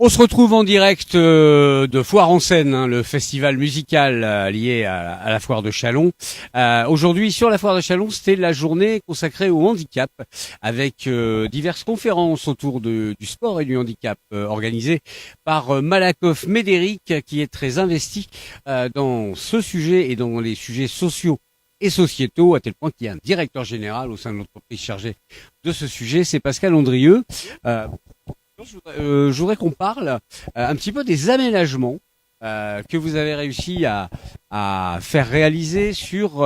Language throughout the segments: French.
On se retrouve en direct de Foire en Seine, hein, le festival musical lié à la Foire de Châlons. Aujourd'hui, sur la Foire de Châlons, c'était la journée consacrée au handicap, avec diverses conférences autour du sport et du handicap, organisées par Malakoff Médéric, qui est très investi dans ce sujet et dans les sujets sociaux et sociétaux, à tel point qu'il y a un directeur général au sein de l'entreprise chargé de ce sujet, c'est Pascal Andrieux. Je voudrais qu'on parle un petit peu des aménagements que vous avez réussi à faire réaliser sur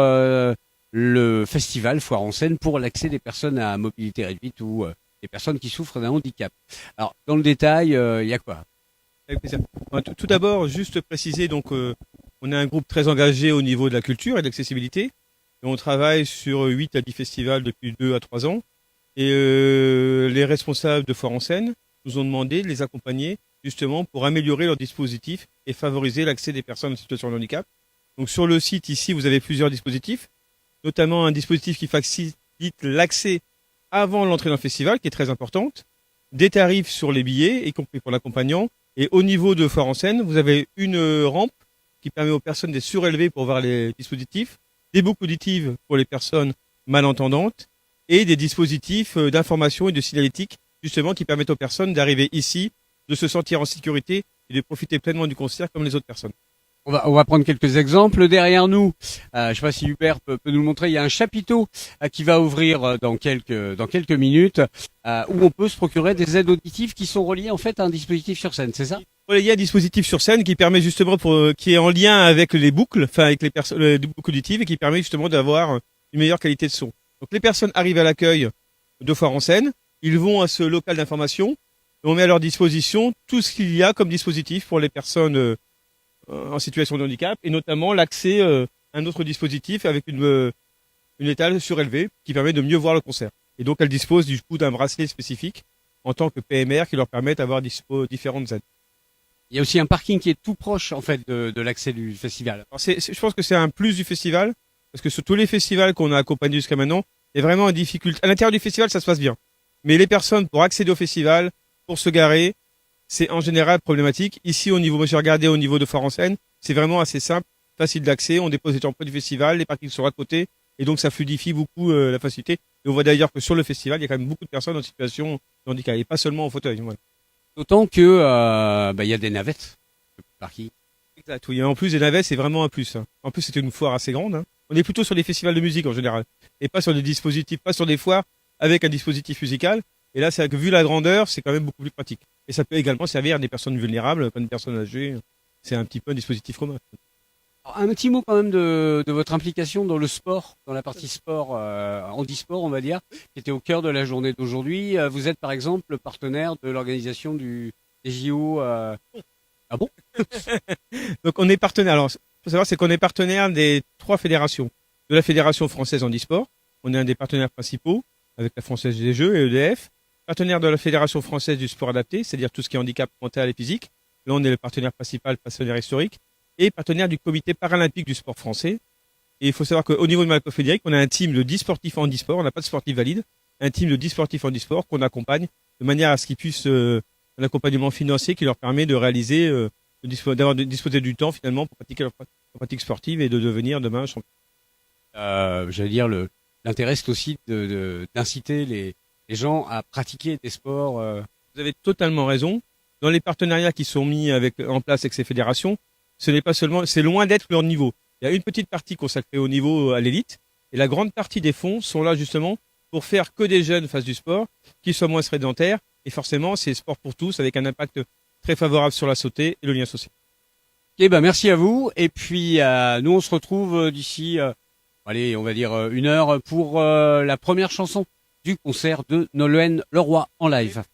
le festival Foire en Seine pour l'accès des personnes à mobilité réduite ou des personnes qui souffrent d'un handicap. Alors, dans le détail, il y a quoi? Avec plaisir. Tout d'abord, juste préciser, donc, on est un groupe très engagé au niveau de la culture et de l'accessibilité. Et on travaille sur 8 à 10 festivals depuis 2 à 3 ans. Et les responsables de Foire en Seine nous ont demandé de les accompagner justement pour améliorer leur dispositif et favoriser l'accès des personnes en situation de handicap. Donc sur le site ici, vous avez plusieurs dispositifs, notamment un dispositif qui facilite l'accès avant l'entrée dans le festival, qui est très importante, des tarifs sur les billets, y compris pour l'accompagnant, et au niveau de Foire en Seine, vous avez une rampe qui permet aux personnes d'être surélevées pour voir les dispositifs, des boucles auditives pour les personnes malentendantes, et des dispositifs d'information et de signalétique justement qui permettent aux personnes d'arriver ici, de se sentir en sécurité et de profiter pleinement du concert comme les autres personnes. On va prendre quelques exemples derrière nous. Je ne sais pas si Hubert peut nous le montrer. Il y a un chapiteau qui va ouvrir dans quelques minutes où on peut se procurer des aides auditives qui sont reliées en fait à un dispositif sur scène, c'est ça? Il y a un dispositif sur scène qui permet justement qui est en lien avec les boucles, enfin avec les boucles auditives et qui permet justement d'avoir une meilleure qualité de son. Donc les personnes arrivent à l'accueil de Foire en Seine. Ils vont à ce local d'information et on met à leur disposition tout ce qu'il y a comme dispositif pour les personnes en situation de handicap et notamment l'accès à un autre dispositif avec une étale surélevée qui permet de mieux voir le concert. Et donc elles disposent du coup d'un bracelet spécifique en tant que PMR qui leur permet d'avoir différentes aides. Il y a aussi un parking qui est tout proche en fait de l'accès du festival. Alors je pense que c'est un plus du festival parce que sur tous les festivals qu'on a accompagnés jusqu'à maintenant, il y a vraiment une difficulté. À l'intérieur du festival, ça se passe bien. Mais les personnes, pour accéder au festival, pour se garer, c'est en général problématique. Ici, moi j'ai regardé au niveau de Foire en Seine, c'est vraiment assez simple, facile d'accès. On dépose les tampons du festival, les parkings sont à côté, et donc ça fluidifie beaucoup la facilité. Et on voit d'ailleurs que sur le festival, il y a quand même beaucoup de personnes en situation de handicap, et pas seulement en fauteuil. Voilà. D'autant que il y a des navettes de parking. Exact, oui. Et en plus, les navettes, c'est vraiment un plus. Hein. En plus, c'était une foire assez grande. Hein. On est plutôt sur des festivals de musique en général, et pas sur des dispositifs, pas sur des foires avec un dispositif musical. Et là, c'est vrai que vu la grandeur, c'est quand même beaucoup plus pratique. Et ça peut également servir à des personnes vulnérables, comme des personnes âgées. C'est un petit peu un dispositif commun. Alors, un petit mot quand même de votre implication dans le sport, dans la partie sport, handisport, on va dire, qui était au cœur de la journée d'aujourd'hui. Vous êtes par exemple partenaire de l'organisation des JO. Ah bon? Donc on est partenaire. Alors, faut savoir, c'est qu'on est partenaire des 3 fédérations. De la Fédération française handisport, on est un des partenaires principaux, avec la Française des Jeux et EDF. Partenaire de la Fédération française du sport adapté, c'est-à-dire tout ce qui est handicap mental et physique. Là, on est le partenaire principal, partenaire historique. Et partenaire du comité paralympique du sport français. Et il faut savoir qu'au niveau de Malakoff Médéric, on a un team de 10 sportifs handisport, on n'a pas de sportifs valides, un team de 10 sportifs handisport qu'on accompagne de manière à ce qu'ils puissent un accompagnement financier qui leur permet de réaliser, de disposer du temps finalement pour pratiquer leur pratique sportive et de devenir demain champion. J'allais dire l'intérêt c'est aussi d'inciter les gens à pratiquer des sports. Vous avez totalement raison. Dans les partenariats qui sont mis en place avec ces fédérations, ce n'est pas seulement, c'est loin d'être leur niveau. Il y a une petite partie consacrée au niveau à l'élite et la grande partie des fonds sont là justement pour faire que des jeunes fassent du sport, qui soient moins sédentaires et forcément c'est sport pour tous avec un impact très favorable sur la santé et le lien social. Ok, merci à vous et puis nous on se retrouve d'ici allez, on va dire 1 heure pour la première chanson du concert de Nolwenn Leroy en live.